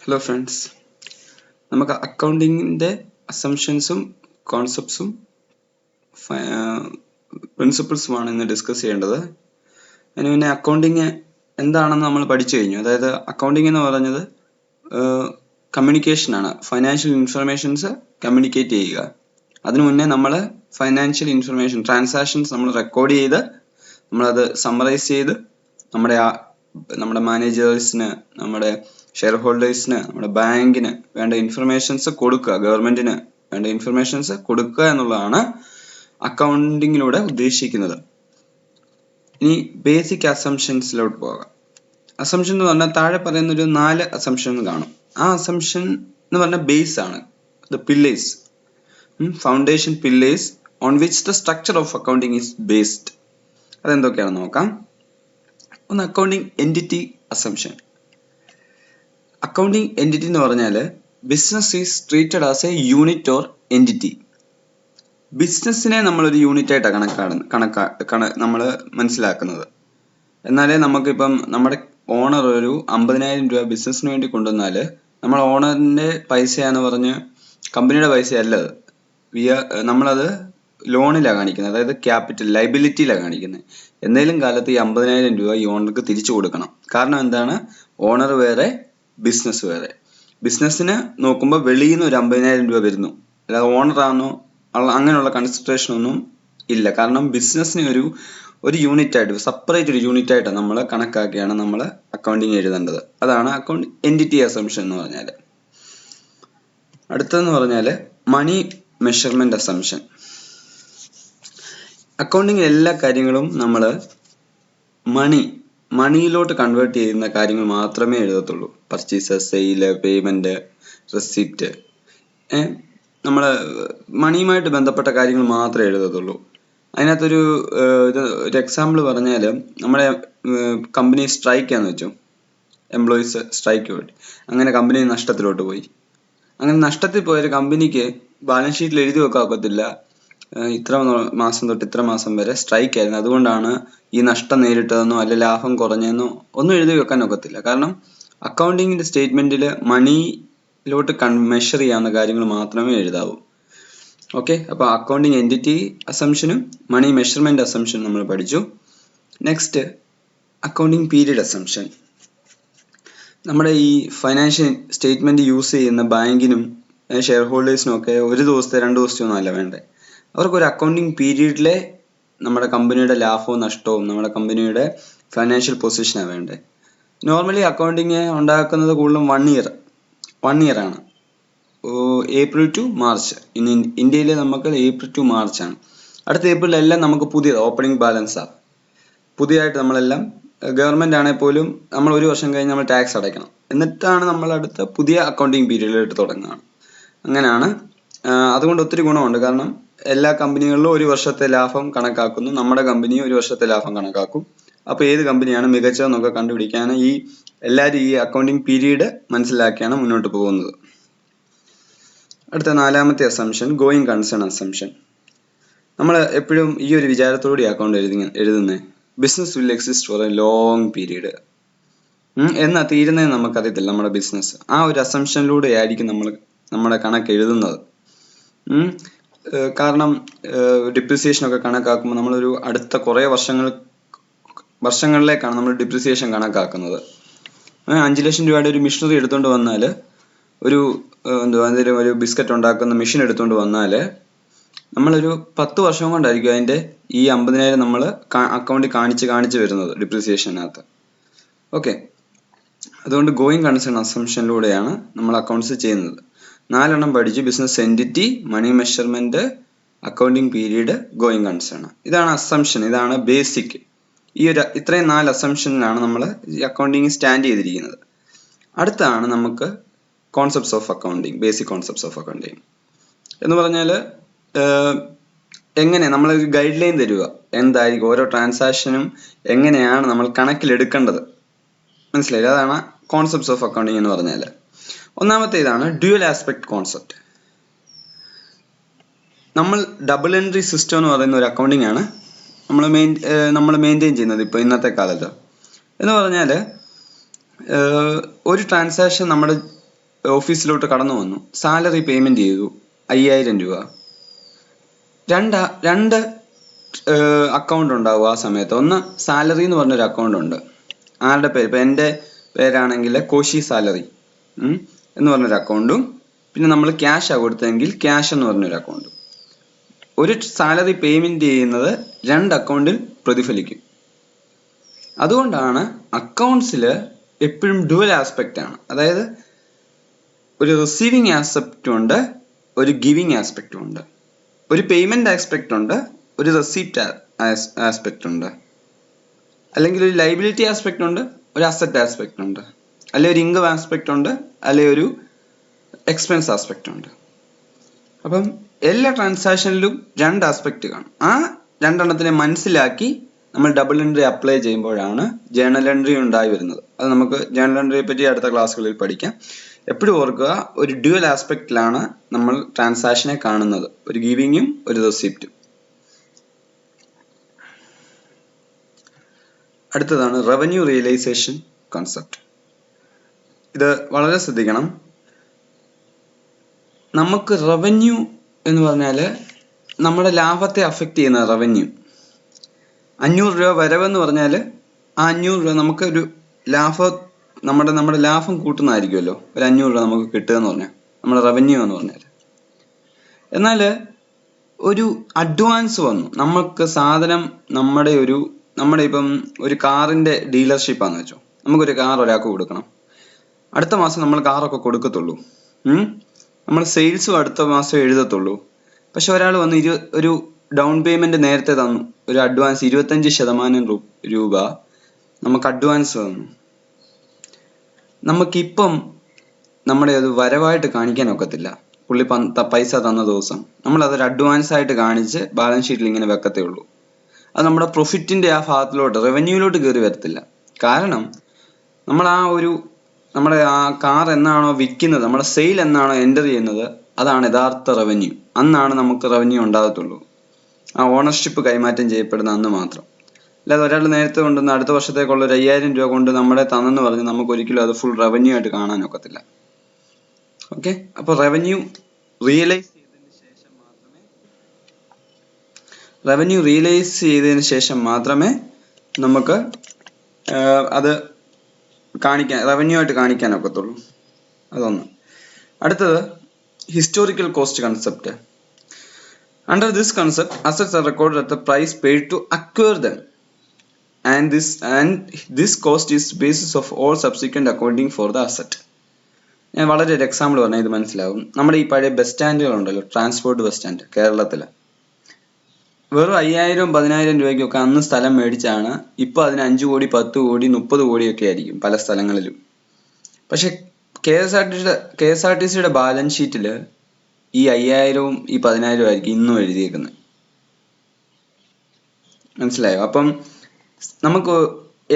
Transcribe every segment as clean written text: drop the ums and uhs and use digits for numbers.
Hello friends, നമുക്ക് അക്കൗണ്ടിങ്ങിൻ്റെ അസംഷൻസും കോൺസെപ്റ്റ്സും പ്രിൻസിപ്പിൾസുമാണ് ഇന്ന് discuss ചെയ്യേണ്ടത്. അതിന് മുന്നേ അക്കൗണ്ടിങ് എന്താണെന്ന് നമ്മൾ പഠിച്ചു കഴിഞ്ഞു. അതായത് അക്കൗണ്ടിങ് എന്ന് പറഞ്ഞത് കമ്മ്യൂണിക്കേഷനാണ്. ഫൈനാൻഷ്യൽ ഇൻഫർമേഷൻസ് കമ്മ്യൂണിക്കേറ്റ് ചെയ്യുക. അതിനു മുന്നേ നമ്മൾ ഫൈനാൻഷ്യൽ ഇൻഫർമേഷൻ ട്രാൻസാക്ഷൻസ് നമ്മൾ റെക്കോർഡ് ചെയ്ത് നമ്മളത് സമ്മറൈസ് ചെയ്ത് നമ്മുടെ മാനേജേഴ്സിന്, നമ്മുടെ ഷെയർ ഹോൾഡേഴ്സിന്, നമ്മുടെ ബാങ്കിന് വേണ്ട ഇൻഫർമേഷൻസ് കൊടുക്കുക, ഗവൺമെന്റിന് വേണ്ട ഇൻഫർമേഷൻസ് കൊടുക്കുക എന്നുള്ളതാണ് അക്കൗണ്ടിങ്ങിലൂടെ ഉദ്ദേശിക്കുന്നത്. ഇനി ബേസിക് അസംഷൻസിലോട്ട് പോകാം. അസംഷൻ എന്ന് പറഞ്ഞാൽ താഴെ പറയുന്ന ഒരു 4 അസംഷൻ കാണും. ആ അസംഷൻ എന്ന് പറഞ്ഞാൽ ബേസ് ആണ്, the pillars, foundation pillars on which the structure of accounting is based. അതെന്തൊക്കെയാണെന്ന് നോക്കാം. ഒന്ന്, accounting entity assumption. Accounting entity എന്ന് പറഞ്ഞാൽ business is treated as a unit or entity. ബിസിനസ്സിനെ നമ്മളൊരു യൂണിറ്റ് ആയിട്ടാണ് നമ്മൾ മനസ്സിലാക്കുന്നത്. എന്നാലേ നമുക്കിപ്പം നമ്മുടെ ഓണർ ഒരു 50,000 രൂപ ബിസിനസ്സിന് വേണ്ടി കൊണ്ടുവന്നാൽ നമ്മൾ ഓണറിന്റെ പൈസയാന്ന് പറഞ്ഞ് കമ്പനിയുടെ പൈസയല്ല അത്, നമ്മളത് ലോണിലാണ് കാണിക്കുന്നത്, അതായത് ക്യാപിറ്റൽ ലൈബിലിറ്റിയിലാണ് കാണിക്കുന്നത്. എന്തെങ്കിലും കാലത്ത് ഈ 50,000 രൂപ ഈ ഓണർക്ക് തിരിച്ചു കൊടുക്കണം. കാരണം എന്താണ്? ഓണർ വേറെ, ബിസിനസ് വേറെ. ബിസിനസ്സിന് നോക്കുമ്പോൾ വെളിയിൽ നിന്ന് ഒരു 50,000 രൂപ വരുന്നു, അല്ലാതെ ഓണറാണോ അങ്ങനെയുള്ള കൺസിഡറേഷൻ ഒന്നും ഇല്ല. കാരണം ബിസിനസ്സിന് ഒരു യൂണിറ്റ് ആയിട്ട്, സെപ്പറേറ്റ് ഒരു യൂണിറ്റ് ആയിട്ട് നമ്മൾ കണക്കാക്കിയാണ് നമ്മൾ അക്കൗണ്ടിങ് എഴുതേണ്ടത്. അതാണ് അക്കൗണ്ട് എൻറ്റിറ്റി അസംഷൻ എന്ന് പറഞ്ഞാൽ. അടുത്തതെന്ന് പറഞ്ഞാൽ മണി മെഷർമെന്റ് അസംഷൻ. അക്കൗണ്ടിങ് എല്ലാ കാര്യങ്ങളും നമ്മൾ മണിയിലോട്ട് കൺവേർട്ട് ചെയ്യുന്ന കാര്യങ്ങൾ മാത്രമേ എഴുതത്തുള്ളൂ. പർച്ചേസ്, സെയില്, പേയ്മെന്റ്, റെസിപ്റ്റ്, നമ്മൾ മണിയുമായിട്ട് ബന്ധപ്പെട്ട കാര്യങ്ങൾ മാത്രമേ എഴുതത്തുള്ളൂ. അതിനകത്തൊരു ഒരു എക്സാമ്പിൾ പറഞ്ഞാൽ, നമ്മുടെ കമ്പനി സ്ട്രൈക്കാന്ന് വെച്ചു, എംപ്ലോയീസ് സ്ട്രൈക്ക് പോയി, അങ്ങനെ കമ്പനി നഷ്ടത്തിലോട്ട് പോയി. അങ്ങനെ നഷ്ടത്തിൽ പോയൊരു കമ്പനിക്ക് ബാലൻസ് ഷീറ്റിൽ എഴുതി വെക്കാൻ ഒക്കത്തില്ല ഇത്ര മാസം തൊട്ട് ഇത്ര മാസം വരെ സ്ട്രൈക്ക് ആയിരുന്നു, അതുകൊണ്ടാണ് ഈ നഷ്ടം നേരിട്ടതെന്നോ അല്ലെ ലാഭം കുറഞ്ഞെന്നോ ഒന്നും എഴുതി വെക്കാൻ ഒക്കത്തില്ല. കാരണം അക്കൗണ്ടിങ്ങിന്റെ സ്റ്റേറ്റ്മെന്റിൽ മണിയിലോട്ട് മെഷർ ചെയ്യാവുന്ന കാര്യങ്ങൾ മാത്രമേ എഴുതാവൂ. ഓക്കെ, അപ്പോൾ അക്കൗണ്ടിങ് എൻറ്റിറ്റി അസംഷനും മണി മെഷർമെന്റ് അസംഷനും നമ്മൾ പഠിച്ചു. Next, accounting period assumption. നമ്മുടെ ഈ ഫൈനാൻഷ്യൽ സ്റ്റേറ്റ്മെന്റ് യൂസ് ചെയ്യുന്ന ബാങ്കിനും ഷെയർ ഹോൾഡേഴ്സിനും ഒക്കെ 1 ദിവസത്തെ 2 ദിവസത്തെ ഒന്നും അല്ല വേണ്ടേ. അവർക്കൊരു അക്കൗണ്ടിങ് പീരീഡിലെ നമ്മുടെ കമ്പനിയുടെ ലാഭവും നഷ്ടവും, നമ്മുടെ കമ്പനിയുടെ ഫൈനാൻഷ്യൽ പൊസിഷനാണ് വേണ്ടേ. നോർമലി അക്കൗണ്ടിങ് ഉണ്ടാക്കുന്നത് കൂടുതലും 1 ഇയർ ആണ്, ഏപ്രിൽ ടു മാർച്ച്. ഇന്ത്യയിൽ നമുക്ക് ഏപ്രിൽ ടു മാർച്ച് ആണ്. അടുത്ത ഏപ്രിലെല്ലാം നമുക്ക് പുതിയത് ഓപ്പണിംഗ് ബാലൻസാണ്. പുതിയതായിട്ട് നമ്മളെല്ലാം, ഗവൺമെന്റ് ആണെങ്കിൽ പോലും നമ്മൾ 1 വർഷം കഴിഞ്ഞ് നമ്മൾ ടാക്സ് അടയ്ക്കണം, എന്നിട്ടാണ് നമ്മൾ അടുത്ത പുതിയ അക്കൗണ്ടിങ് പീരീഡിലോട്ട് തുടങ്ങുകയാണ്. അങ്ങനെയാണ്. അതുകൊണ്ട് ഒത്തിരി ഗുണമുണ്ട്. കാരണം എല്ലാ കമ്പനികളിലും 1 വർഷത്തെ ലാഭം കണക്കാക്കുന്നു, നമ്മുടെ കമ്പനി 1 വർഷത്തെ ലാഭം കണക്കാക്കും. അപ്പോൾ ഏത് കമ്പനിയാണ് മികച്ചതെന്നൊക്കെ കണ്ടുപിടിക്കാൻ എല്ലാവരും ഈ അക്കൗണ്ടിങ് പീരീഡ് മനസ്സിലാക്കിയാണ് മുന്നോട്ട് പോകുന്നത്. അടുത്ത 4ാമത്തെ അസംഷൻ, ഗോയിങ് കൺസേൺ അസംഷൻ. നമ്മൾ എപ്പോഴും ഈ ഒരു വിചാരത്തോടെ അക്കൗണ്ട് എഴുതുന്നത്, business will exist four A long period. എന്നാ തീരുന്നതെന്ന് നമുക്കറിയത്തില്ല നമ്മുടെ ബിസിനസ്. ആ ഒരു അസംഷനിലൂടെ ആയിരിക്കും നമ്മൾ നമ്മുടെ കണക്ക് എഴുതുന്നത്. കാരണം ഡിപ്രിസിയേഷൻ ഒക്കെ കണക്കാക്കുമ്പോൾ നമ്മളൊരു അടുത്ത കുറേ വർഷങ്ങളിലേക്കാണ് നമ്മൾ ഡിപ്രിസിയേഷൻ കണക്കാക്കുന്നത്. 5 ലക്ഷം രൂപയുടെ ഒരു മിഷനറി എടുത്തുകൊണ്ട് വന്നാൽ, എന്തെങ്കിലും ഒരു ബിസ്ക്കറ്റ് ഉണ്ടാക്കുന്ന മെഷീൻ എടുത്തുകൊണ്ട് വന്നാൽ നമ്മളൊരു 10 വർഷം കൊണ്ടായിരിക്കും അതിൻ്റെ ഈ 50,000 നമ്മൾ അക്കൗണ്ടിൽ കാണിച്ച് വരുന്നത് ഡിപ്രിസിയേഷനകത്ത്. ഓക്കെ, അതുകൊണ്ട് ഗോയിങ് കൺസേൺ അസംഷനിലൂടെയാണ് നമ്മൾ അക്കൗണ്ട്സ് ചെയ്യുന്നത്. 4 എണ്ണം പഠിച്ചു: business entity, money measurement, accounting period, going concern. ഇതാണ് അസംഷൻ, ഇതാണ് ബേസിക്. ഇത്രയും 4 അസംഷനിലാണ് നമ്മൾ ഈ അക്കൗണ്ടിങ് സ്റ്റാൻഡ് ചെയ്തിരിക്കുന്നത്. അടുത്താണ് നമുക്ക് concepts of accounting, basic concepts of accounting എന്ന് പറഞ്ഞാൽ എങ്ങനെ നമ്മളൊരു ഗൈഡ് ലൈൻ തരിക, എന്തായിരിക്കും ഓരോ ട്രാൻസാക്ഷനും എങ്ങനെയാണ് നമ്മൾ കണക്കിലെടുക്കേണ്ടത്, മനസ്സിലായില്ല? അതാണ് കോൺസെപ്റ്റ്സ് ഓഫ് അക്കൗണ്ടിങ് എന്ന് പറഞ്ഞാൽ. ഒന്നാമത്തെ ഇതാണ് ഡ്യുവൽ ആസ്പെക്ട് കോൺസെപ്റ്റ്. നമ്മൾ ഡബിൾ എൻട്രി സിസ്റ്റം എന്ന് പറയുന്ന ഒരു അക്കൗണ്ടിങ് ആണ് നമ്മൾ മെയിൻറ്റെയിൻ ചെയ്യുന്നത് ഇപ്പോൾ ഇന്നത്തെ കാലത്ത്. എന്ന് പറഞ്ഞാൽ ഒരു ട്രാൻസാക്ഷൻ നമ്മുടെ ഓഫീസിലോട്ട് കടന്നു വന്നു, സാലറി പേയ്മെന്റ് ചെയ്തു 5000 രൂപ. രണ്ട് അക്കൗണ്ട് ഉണ്ടാവും ആ സമയത്ത്. ഒന്ന് സാലറി എന്ന് പറഞ്ഞൊരു അക്കൗണ്ട് ഉണ്ട്. ആരുടെ പേര്? ഇപ്പം എൻ്റെ പേരാണെങ്കിൽ കോശി സാലറി എന്ന് പറഞ്ഞൊരു അക്കൗണ്ടും, പിന്നെ നമ്മൾ ക്യാഷാണ് കൊടുത്തതെങ്കിൽ ക്യാഷ് എന്ന് പറഞ്ഞൊരു അക്കൗണ്ടും. ഒരു സാലറി പേയ്മെന്റ് ചെയ്യുന്നത് 2 അക്കൗണ്ടിൽ പ്രതിഫലിക്കും. അതുകൊണ്ടാണ് അക്കൗണ്ട്സിൽ എപ്പോഴും ഡുവൽ ആസ്പെക്റ്റ് ആണ്. അതായത് ഒരു റിസീവിങ് ആസ്പെക്റ്റും ഉണ്ട്, ഒരു ഗിവിങ് ആസ്പെക്റ്റും ഉണ്ട്. ഒരു പേയ്മെന്റ് ആസ്പെക്റ്റ് ഉണ്ട്, ഒരു റെസിപ്റ്റ് ആസ്പെക്റ്റ് ഉണ്ട്. അല്ലെങ്കിൽ ഒരു ലൈബിലിറ്റി ആസ്പെക്റ്റ് ഉണ്ട്, ഒരു അസറ്റ് ആസ്പെക്റ്റ് ഉണ്ട്. അല്ലെങ്കിൽ ഒരു ഇൻകം ആസ്പെക്റ്റ് ഉണ്ട്, അല്ലെങ്കിൽ ഒരു എക്സ്പെൻസ് ആസ്പെക്റ്റ് ഉണ്ട്. അപ്പം എല്ലാ ട്രാൻസാക്ഷനിലും 2 ആസ്പെക്റ്റ് കാണും. ആ 2 എണ്ണത്തിനെ മനസ്സിലാക്കി നമ്മൾ ഡബിൾ എൻട്രി അപ്ലൈ ചെയ്യുമ്പോഴാണ് ജേണൽ എൻട്രി ഉണ്ടായി വരുന്നത്. അത് നമുക്ക് ജേണൽ എൻട്രിയെ പറ്റി അടുത്ത ക്ലാസ്സുകളിൽ പഠിക്കാം. എപ്പോഴും ഓർക്കുക, ഒരു ഡ്യുവൽ ആസ്പെക്റ്റിലാണ് നമ്മൾ ട്രാൻസാക്ഷനെ കാണുന്നത്, ഒരു ഗിവിങ്ങും ഒരു റെസിപ്റ്റും. അടുത്തതാണ് റവന്യൂ റിയലൈസേഷൻ കോൺസെപ്റ്റ്. ഇത് വളരെ ശ്രദ്ധിക്കണം. നമുക്ക് റവന്യൂ എന്ന് പറഞ്ഞാൽ നമ്മുടെ ലാഭത്തെ അഫക്റ്റ് ചെയ്യുന്ന റവന്യൂ. 500 രൂപ വരവെന്ന് പറഞ്ഞാൽ ആ 500 രൂപ നമുക്ക് ഒരു നമ്മുടെ ലാഭം കൂട്ടുന്നതായിരിക്കുമല്ലോ. ഒരു 500 രൂപ നമുക്ക് കിട്ടുക എന്ന് പറഞ്ഞാൽ നമ്മുടെ റവന്യൂ എന്ന് പറഞ്ഞാൽ. എന്നാൽ ഒരു അഡ്വാൻസ് വന്നു, നമുക്ക് സാധനം നമ്മുടെ ഇപ്പം ഒരു കാറിന്റെ ഡീലർഷിപ്പാന്ന് വെച്ചോ. നമുക്കൊരു കാർ ഒരാൾക്ക് കൊടുക്കണം. അടുത്ത മാസം നമ്മൾ കാറൊക്കെ കൊടുക്കത്തുള്ളൂ. നമ്മൾ സെയിൽസും അടുത്ത മാസം എഴുതത്തുള്ളൂ. പക്ഷെ ഒരാൾ വന്ന് ഒരു ഡൗൺ പേയ്മെന്റ് നേരത്തെ തന്നു, ഒരു അഡ്വാൻസ് 25% രൂപ നമുക്ക് അഡ്വാൻസ് തന്നു. നമുക്കിപ്പം നമ്മുടെ അത് വരവായിട്ട് കാണിക്കാൻ ഒക്കത്തില്ല. പുള്ളി പൈസ തന്ന ദിവസം നമ്മൾ അതൊരു അഡ്വാൻസ് ആയിട്ട് കാണിച്ച് ബാലൻസ് ഷീറ്റിൽ ഇങ്ങനെ വെക്കത്തേ ഉള്ളൂ. അത് നമ്മുടെ പ്രൊഫിറ്റിന്റെ ആ ഭാഗത്തിലോട്ട്, റവന്യൂയിലോട്ട് കയറി വരത്തില്ല. കാരണം നമ്മൾ നമ്മുടെ ആ കാർ എന്നാണോ വിൽക്കുന്നത്, നമ്മുടെ സെയിൽ എന്നാണോ എൻ്റർ ചെയ്യുന്നത്, അതാണ് യഥാർത്ഥ റവന്യൂ. അന്നാണ് നമുക്ക് റവന്യൂ ഉണ്ടാകത്തുള്ളൂ. ആ ഓണർഷിപ്പ് കൈമാറ്റം ചെയ്യപ്പെടുന്ന അന്ന് മാത്രം. അല്ലാതെ ഒരാൾ നേരത്തെ കൊണ്ടുവന്ന് അടുത്ത വർഷത്തേക്കുള്ള ഒരു 5000 രൂപ കൊണ്ട് നമ്മളെ തന്നെന്ന് പറഞ്ഞ് നമുക്ക് ഒരിക്കലും അത് ഫുൾ റവന്യൂ ആയിട്ട് കാണാൻ ഒക്കത്തില്ല. ഓക്കെ, അപ്പോൾ റവന്യൂ റിയലൈസ് ചെയ്തതിന് ശേഷം മാത്രമേ നമുക്ക് അത് റവന്യൂ ആയിട്ട് കാണിക്കാൻ ഒക്കത്തുള്ളൂ. അതൊന്ന്. അടുത്തത് historical cost concept. Under this concept, assets are recorded at the price paid to acquire them, and this cost is basis of all subsequent accounting for the asset. ഞാൻ വളരെ ഒരു എക്സാമ്പിൾ പറഞ്ഞാൽ ഇത് മനസ്സിലാവും. നമ്മുടെ ഈ പഴയ ബസ് സ്റ്റാൻഡുകളുണ്ടല്ലോ, ട്രാൻസ്പോർട്ട് ബസ് സ്റ്റാൻഡ് കേരളത്തിൽ, വെറും 5000-10000 രൂപയ്ക്കൊക്കെ അന്ന് സ്ഥലം മേടിച്ചാണ്. ഇപ്പൊ അതിന് 5 കോടി 10 കോടി 30 കോടിയൊക്കെ ആയിരിക്കും പല സ്ഥലങ്ങളിലും. പക്ഷെ KSRTCയുടെ ബാലൻസ് ഷീറ്റിൽ ഈ 5000-ഉം ഈ 10000-ഉം ആയിരിക്കും ഇന്നും എഴുതിയേക്കുന്നത്. മനസ്സിലായോ? അപ്പം നമുക്ക്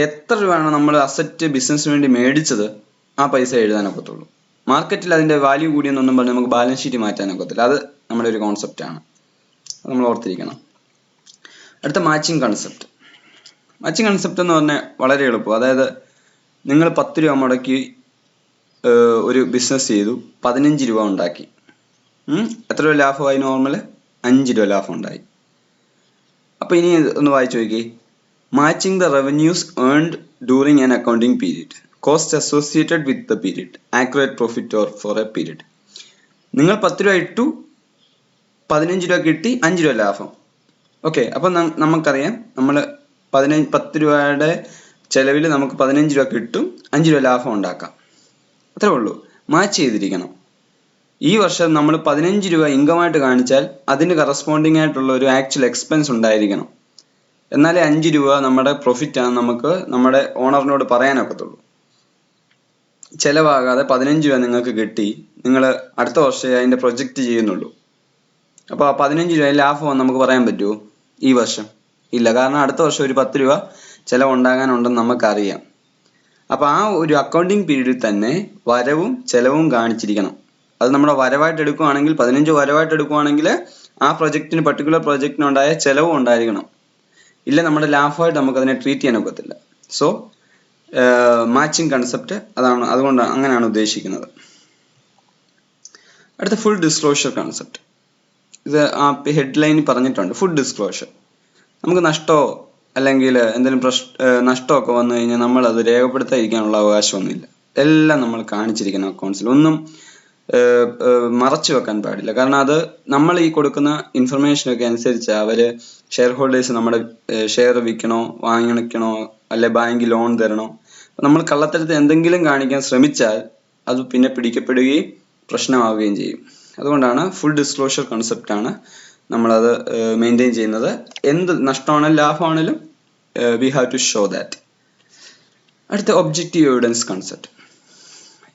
എത്ര രൂപയാണ് നമ്മൾ അസറ്റ് ബിസിനസ്സിന് വേണ്ടി മേടിച്ചത്, ആ പൈസ എഴുതാനൊക്കത്തുള്ളൂ. മാർക്കറ്റിൽ അതിന്റെ വാല്യൂ കൂടിയെന്നൊന്നും പറഞ്ഞ് നമുക്ക് ബാലൻസ് ഷീറ്റ് മാറ്റാനൊക്കത്തില്ല. അത് നമ്മുടെ ഒരു കോൺസെപ്റ്റ് ആണ്, അത് നമ്മൾ ഓർത്തിരിക്കണം. അടുത്ത മാച്ചിങ് കൺസെപ്റ്റ്. മാച്ചിങ് കൺസെപ്റ്റ് എന്ന് പറഞ്ഞാൽ വളരെ എളുപ്പം. അതായത് നിങ്ങൾ 10 രൂപ മുടക്കി ഒരു ബിസിനസ് ചെയ്തു, 15 രൂപ ഉണ്ടാക്കി. എത്ര രൂപ ലാഭമായി? നോർമല് 5 രൂപ ലാഭം ഉണ്ടായി. അപ്പൊ ഇനി ഒന്ന് വായിച്ചു നോക്കി. Matching the revenues earned during an accounting period, cost associated with the period, accurate profit or for a period. നിങ്ങൾ 10 രൂപ ഇട്ടു, 15 രൂപ കിട്ടി, 5 രൂപ ലാഭം. ഓക്കെ, അപ്പൊ നമുക്കറിയാം നമ്മൾ 10 രൂപയുടെ ചെലവിൽ നമുക്ക് 15 രൂപ കിട്ടും, 5 രൂപ ലാഭം ഉണ്ടാക്കാം. അത്രേ ഉള്ളൂ. മാച്ച് ചെയ്തിരിക്കണം. ഈ വർഷം നമ്മൾ 15 രൂപ ഇൻകമായിട്ട് കാണിച്ചാൽ അതിന് കറസ്പോണ്ടിങ് ആയിട്ടുള്ള ഒരു ആക്ച്വൽ എക്സ്പെൻസ് ഉണ്ടായിരിക്കണം. എന്നാലേ 5 രൂപ നമ്മുടെ പ്രോഫിറ്റ് ആണ് നമുക്ക് നമ്മുടെ ഓണറിനോട് പറയാനൊക്കത്തുള്ളൂ. ചെലവാകാതെ 15 രൂപ നിങ്ങൾക്ക് കിട്ടി, നിങ്ങൾ അടുത്ത വർഷമേ അതിന്റെ പ്രൊജക്റ്റ് ചെയ്യുന്നുള്ളൂ. അപ്പോൾ ആ 15 രൂപ ലാഭം നമുക്ക് പറയാൻ പറ്റുമോ ഈ വർഷം? ഇല്ല. കാരണം അടുത്ത വർഷം ഒരു 10 രൂപ ചെലവുണ്ടാകാനുണ്ടെന്ന് നമുക്കറിയാം. അപ്പൊ ആ ഒരു അക്കൗണ്ടിങ് പീരീഡിൽ തന്നെ വരവും ചെലവും കാണിച്ചിരിക്കണം. അത് നമ്മുടെ വരവായിട്ട് എടുക്കുകയാണെങ്കിൽ 15 വരവായിട്ട് എടുക്കുകയാണെങ്കിൽ ആ പ്രൊജക്റ്റിന് പർട്ടിക്കുലർ പ്രൊജക്റ്റിനുണ്ടായ ചെലവും ഉണ്ടായിരിക്കണം. ഇല്ല നമ്മുടെ ലാഭമായിട്ട് നമുക്ക് അതിനെ ട്രീറ്റ് ചെയ്യാൻ ഒക്കത്തില്ല. സോ മാച്ചിങ് കൺസെപ്റ്റ് അതാണ്, അതുകൊണ്ടാണ് അങ്ങനെയാണ് ഉദ്ദേശിക്കുന്നത്. അടുത്ത ഫുൾ ഡിസ്ക്ലോഷർ കൺസെപ്റ്റ്. ഇത് ആ ഹെഡ്ലൈനിൽ പറഞ്ഞിട്ടുണ്ട്. Full disclosure. നമുക്ക് നഷ്ടമോ അല്ലെങ്കിൽ എന്തെങ്കിലും നഷ്ടമൊക്കെ വന്നു കഴിഞ്ഞാൽ നമ്മൾ അത് രേഖപ്പെടുത്താതിരിക്കാനുള്ള അവകാശമൊന്നുമില്ല. എല്ലാം നമ്മൾ കാണിച്ചിരിക്കണം അക്കൗണ്ട്സിൽ. ഒന്നും മറച്ചു വെക്കാൻ പാടില്ല. കാരണം അത് നമ്മൾ ഈ കൊടുക്കുന്ന ഇൻഫർമേഷനൊക്കെ അനുസരിച്ച് അവർ ഷെയർ ഹോൾഡേഴ്സ് നമ്മുടെ ഷെയർ വിൽക്കണോ വാങ്ങിക്കണോ അല്ലെ ബാങ്ക് ലോൺ തരണോ. നമ്മൾ കള്ളത്തരത്തിൽ എന്തെങ്കിലും കാണിക്കാൻ ശ്രമിച്ചാൽ അത് പിന്നെ പിടിക്കപ്പെടുകയും പ്രശ്നമാവുകയും ചെയ്യും. അതുകൊണ്ടാണ് ഫുൾ ഡിസ്ക്ലോഷർ കൺസെപ്റ്റാണ് നമ്മളത് മെയിൻറ്റെയിൻ ചെയ്യുന്നത്. എന്ത് നഷ്ടമാണെങ്കിലും ലാഭമാണെങ്കിലും we have to show that. അടുത്ത ഒബ്ജക്റ്റീവ് എവിഡൻസ് കൺസെപ്റ്റ്.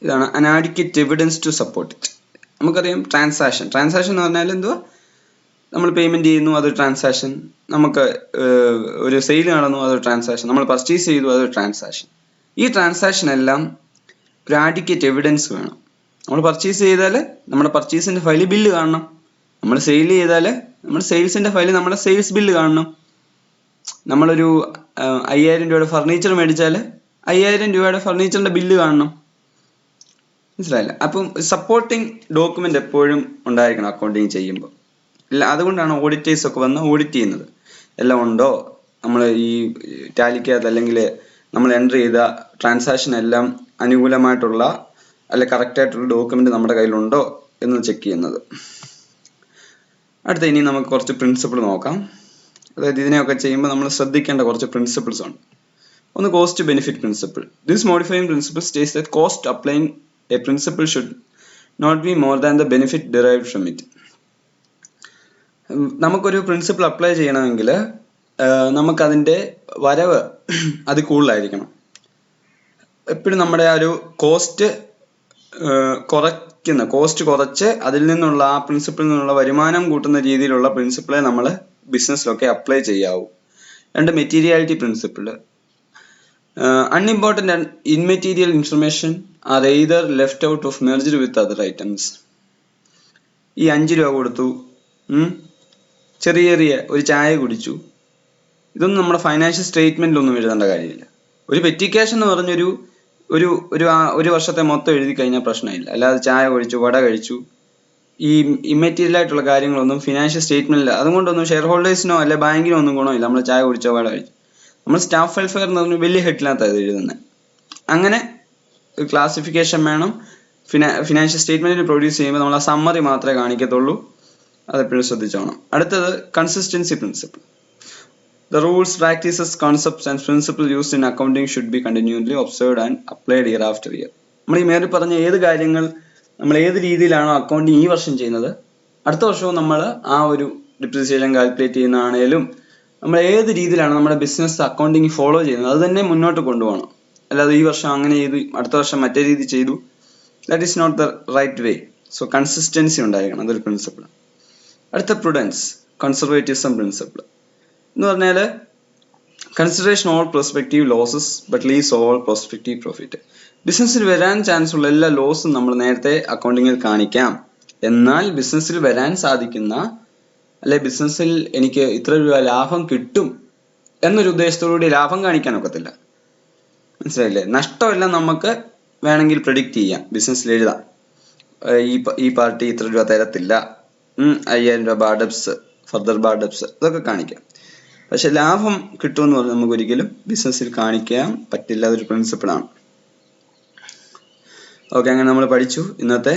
ഇതാണ് inadequate evidence to support it. നമുക്കറിയാം ട്രാൻസാക്ഷൻ എന്ന് പറഞ്ഞാൽ എന്തുവാ, നമ്മൾ പേയ്മെന്റ് ചെയ്യുന്നു അത് ട്രാൻസാക്ഷൻ, നമുക്ക് ഒരു സെയിൽ നടന്നു അത് ട്രാൻസാക്ഷൻ, നമ്മൾ പർച്ചേസ് ചെയ്തു അത് ട്രാൻസാക്ഷൻ. ഈ ട്രാൻസാക്ഷൻ എല്ലാം ഒരു ആഡിക്വേറ്റ് എവിഡൻസ് വേണം. നമ്മൾ പർച്ചേസ് ചെയ്താൽ നമ്മുടെ പർച്ചേസിന്റെ ഫയലിൽ ബില്ല് കാണണം. നമ്മൾ സെയിൽ ചെയ്താൽ നമ്മുടെ സെയിൽസിന്റെ ഫയലിൽ നമ്മുടെ സെയിൽസ് ബില്ല് കാണണം. നമ്മളൊരു 5000 രൂപയുടെ ഫർണിച്ചർ മേടിച്ചാൽ 5000 രൂപയുടെ ഫർണിച്ചറിന്റെ ബില്ല് കാണണം. മനസ്സിലായില്ല? അപ്പം സപ്പോർട്ടിങ് ഡോക്യുമെന്റ് എപ്പോഴും ഉണ്ടായിരിക്കണം അക്കൗണ്ടിങ് ചെയ്യുമ്പോൾ. ഇല്ല, അതുകൊണ്ടാണ് ഓഡിറ്റേഴ്സ് ഒക്കെ വന്ന് ഓഡിറ്റ് ചെയ്യുന്നത്. എല്ലാം ഉണ്ടോ, നമ്മൾ ഈ ടാലിക്കകത്ത് അല്ലെങ്കിൽ നമ്മൾ എൻ്റർ ചെയ്ത ട്രാൻസാക്ഷൻ എല്ലാം അനുകൂലമായിട്ടുള്ള അല്ലെ കറക്റ്റായിട്ടുള്ള ഡോക്യുമെന്റ് നമ്മുടെ കയ്യിലുണ്ടോ എന്ന് ചെക്ക് ചെയ്യുന്നത്. അടുത്ത ഇനി നമുക്ക് കുറച്ച് പ്രിൻസിപ്പിൾ നോക്കാം. അതായത് ഇതിനെയൊക്കെ ചെയ്യുമ്പോൾ നമ്മൾ ശ്രദ്ധിക്കേണ്ട കുറച്ച് പ്രിൻസിപ്പിൾസ് ഉണ്ട്. ഒന്ന് cost benefit principle. This modifying principle states that cost applying a principle should not be more than the benefit derived from it. നമുക്കൊരു പ്രിൻസിപ്പിൾ അപ്ലൈ ചെയ്യണമെങ്കിൽ നമുക്കതിൻ്റെ വരവ് അത് കൂടുതലായിരിക്കണം. എപ്പോഴും നമ്മുടെ ആ ഒരു കോസ്റ്റ് കുറച്ച് അതിൽ നിന്നുള്ള ആ പ്രിൻസിപ്പിളിൽ നിന്നുള്ള വരുമാനം കൂട്ടുന്ന രീതിയിലുള്ള പ്രിൻസിപ്പിളെ നമ്മൾ ബിസിനസ്സിലൊക്കെ അപ്ലൈ ചെയ്യാവൂ. രണ്ട്, materiality principle. Unimportant and immaterial information are either left out of merged with other items. ഈ 5 രൂപ കൊടുത്തു, ചെറിയ ഒരു ചായ കുടിച്ചു, ഇതൊന്നും നമ്മുടെ ഫൈനാൻഷ്യൽ സ്റ്റേറ്റ്മെന്റിലൊന്നും എഴുതേണ്ട കാര്യമില്ല. ഒരു പെറ്റി ക്യാഷ് എന്ന് പറഞ്ഞൊരു ഒരു വർഷത്തെ മൊത്തം എഴുതി കഴിഞ്ഞാൽ പ്രശ്നമില്ല. അല്ലാതെ ചായ കഴിച്ചു, വട കഴിച്ചു, ഈ ഇമ്മെറ്റീരിയൽ ആയിട്ടുള്ള കാര്യങ്ങളൊന്നും ഫിനാൻഷ്യൽ സ്റ്റേറ്റ്മെന്റില്ല. അതുകൊണ്ടൊന്നും ഷെയർ ഹോൾഡേഴ്സിനോ അല്ലെ ബാങ്കിനോ ഒന്നും ഗുണമില്ല. നമ്മൾ ചായ കുടിച്ചോ വട കഴിച്ചു. നമ്മൾ സ്റ്റാഫ് വെൽഫെയർ എന്ന് പറഞ്ഞ വലിയ ഹെഡിനകത്താണ് എഴുതുന്നത്. അങ്ങനെ ക്ലാസിഫിക്കേഷൻ വേണം. ഫിനാൻഷ്യൽ സ്റ്റേറ്റ്മെന്റിൽ പ്രൊഡ്യൂസ് ചെയ്യുമ്പോൾ നമ്മൾ ആ സമ്മറി മാത്രമേ കാണിക്കത്തുള്ളൂ. അതെപ്പോഴും ശ്രദ്ധിച്ചോണം. അടുത്തത് consistency principle. The rules, practices, concepts and principles used in accounting should be continually observed and applied year after year. നമ്മൾ ഈ മേലെ പറഞ്ഞ ഏത് കാര്യങ്ങൾ നമ്മൾ ഏത് രീതിയിലാണോ അക്കൗണ്ടിങ് ഈ വർഷം ചെയ്യുന്നത്, അടുത്ത വർഷവും നമ്മൾ ആ ഒരു ഡിപ്രീസിയേഷൻ കാൽക്കുലേറ്റ് ചെയ്യുന്നതാണേലും നമ്മൾ ഏത് രീതിയിലാണ് നമ്മുടെ ബിസിനസ് അക്കൗണ്ടിങ് ഫോളോ ചെയ്യുന്നത് അത് തന്നെ മുന്നോട്ട് കൊണ്ടുപോകണം. അല്ലാതെ ഈ വർഷം അങ്ങനെ ചെയ്തു അടുത്ത വർഷം മറ്റേ രീതി ചെയ്തു, that is not the right way. So consistency ഉണ്ടായിരിക്കണം, അതൊരു പ്രിൻസിപ്പിൾ. അടുത്ത പ്രുഡൻസ്, കൺസർവേറ്റിസം പ്രിൻസിപ്പിൾ എന്ന് പറഞ്ഞാൽ consideration all prospective losses but lease all prospective profit. ബിസിനസ്സിൽ വരാൻ ചാൻസ് ഉള്ള എല്ലാ ലോസും നമ്മൾ നേരത്തെ അക്കൗണ്ടിങ്ങിൽ കാണിക്കാം. എന്നാൽ ബിസിനസ്സിൽ വരാൻ സാധിക്കുന്ന അല്ലെ ബിസിനസ്സിൽ എനിക്ക് ഇത്ര രൂപ ലാഭം കിട്ടും എന്നൊരു ഉദ്ദേശത്തോടുകൂടി ലാഭം കാണിക്കാൻ ഒക്കത്തില്ല. മനസ്സിലായില്ലേ? നഷ്ടമെല്ലാം നമുക്ക് വേണമെങ്കിൽ പ്രെഡിക്റ്റ് ചെയ്യാം, ബിസിനസ്സിൽ എഴുതാം. ഈ പാർട്ടി ഇത്ര രൂപ തരത്തില്ല, 5000 രൂപ ബാഡപ്സ്, ഫർദർ ബാഡപ്സ്, ഇതൊക്കെ കാണിക്കാം. പക്ഷെ ലാഭം കിട്ടുമെന്ന് പറഞ്ഞാൽ നമുക്ക് ഒരിക്കലും ബിസിനസ്സിൽ കാണിക്കാൻ പറ്റില്ല. അതൊരു പ്രിൻസിപ്പിളാണ്. ഓക്കെ, അങ്ങനെ നമ്മൾ പഠിച്ചു. ഇന്നത്തെ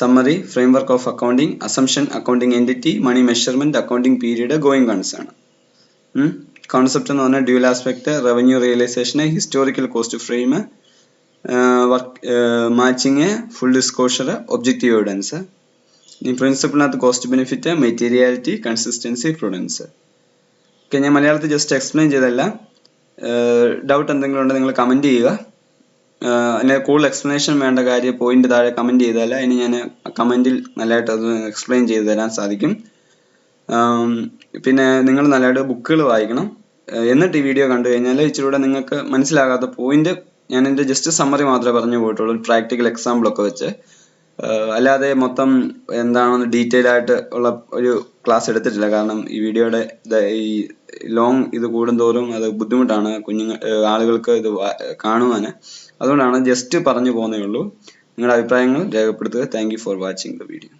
summary, framework of accounting, assumption, accounting entity, money measurement, accounting period, going concern. Concept എന്ന് പറഞ്ഞാൽ dual aspect, revenue realisation, historical cost framework matching, full disclosure, objective evidence. ഈ പ്രിൻസിപ്പിളിനകത്ത് cost benefit, materiality, consistency, prudence. Okay, ഞാൻ മലയാളത്തിൽ just explain ചെയ്തല്ല. Doubt എന്തെങ്കിലും ഉണ്ടെങ്കിൽ നിങ്ങൾ comment ചെയ്യുക. അതിന് കൂടുതൽ എക്സ്പ്ലനേഷൻ വേണ്ട കാര്യം പോയിന്റ് താഴെ കമൻറ്റ് ചെയ്താൽ അതിന് ഞാൻ കമൻറ്റിൽ നല്ലതായിട്ട് അത് എക്സ്പ്ലെയിൻ ചെയ്ത് തരാൻ സാധിക്കും. പിന്നെ നിങ്ങൾ നല്ലതായിട്ട് ബുക്കുകൾ വായിക്കണം. എന്നിട്ട് ഈ വീഡിയോ കണ്ടു കഴിഞ്ഞാൽ ഇച്ചിരൂടെ നിങ്ങൾക്ക് മനസ്സിലാകാത്ത പോയിന്റ് ഞാൻ എൻ്റെ ജസ്റ്റ് സമ്മറി മാത്രമേ പറഞ്ഞു പോയിട്ടുള്ളൂ, പ്രാക്ടിക്കൽ എക്സാമ്പിളൊക്കെ വെച്ച്. അല്ലാതെ മൊത്തം എന്താണെന്ന് ഡീറ്റെയിൽ ആയിട്ട് ഉള്ള ഒരു ക്ലാസ് എടുത്തിട്ടില്ല. കാരണം ഈ വീഡിയോയുടെ ഈ ലോങ് ഇത് കൂടുന്തോറും അത് ബുദ്ധിമുട്ടാണ് ആളുകൾക്ക് ഇത് കാണുവാൻ. അതുകൊണ്ടാണ് ജസ്റ്റ് പറഞ്ഞു പോകുന്നേ ഉള്ളൂ. നിങ്ങളുടെ അഭിപ്രായങ്ങൾ രേഖപ്പെടുത്തുക. Thank you for watching the video.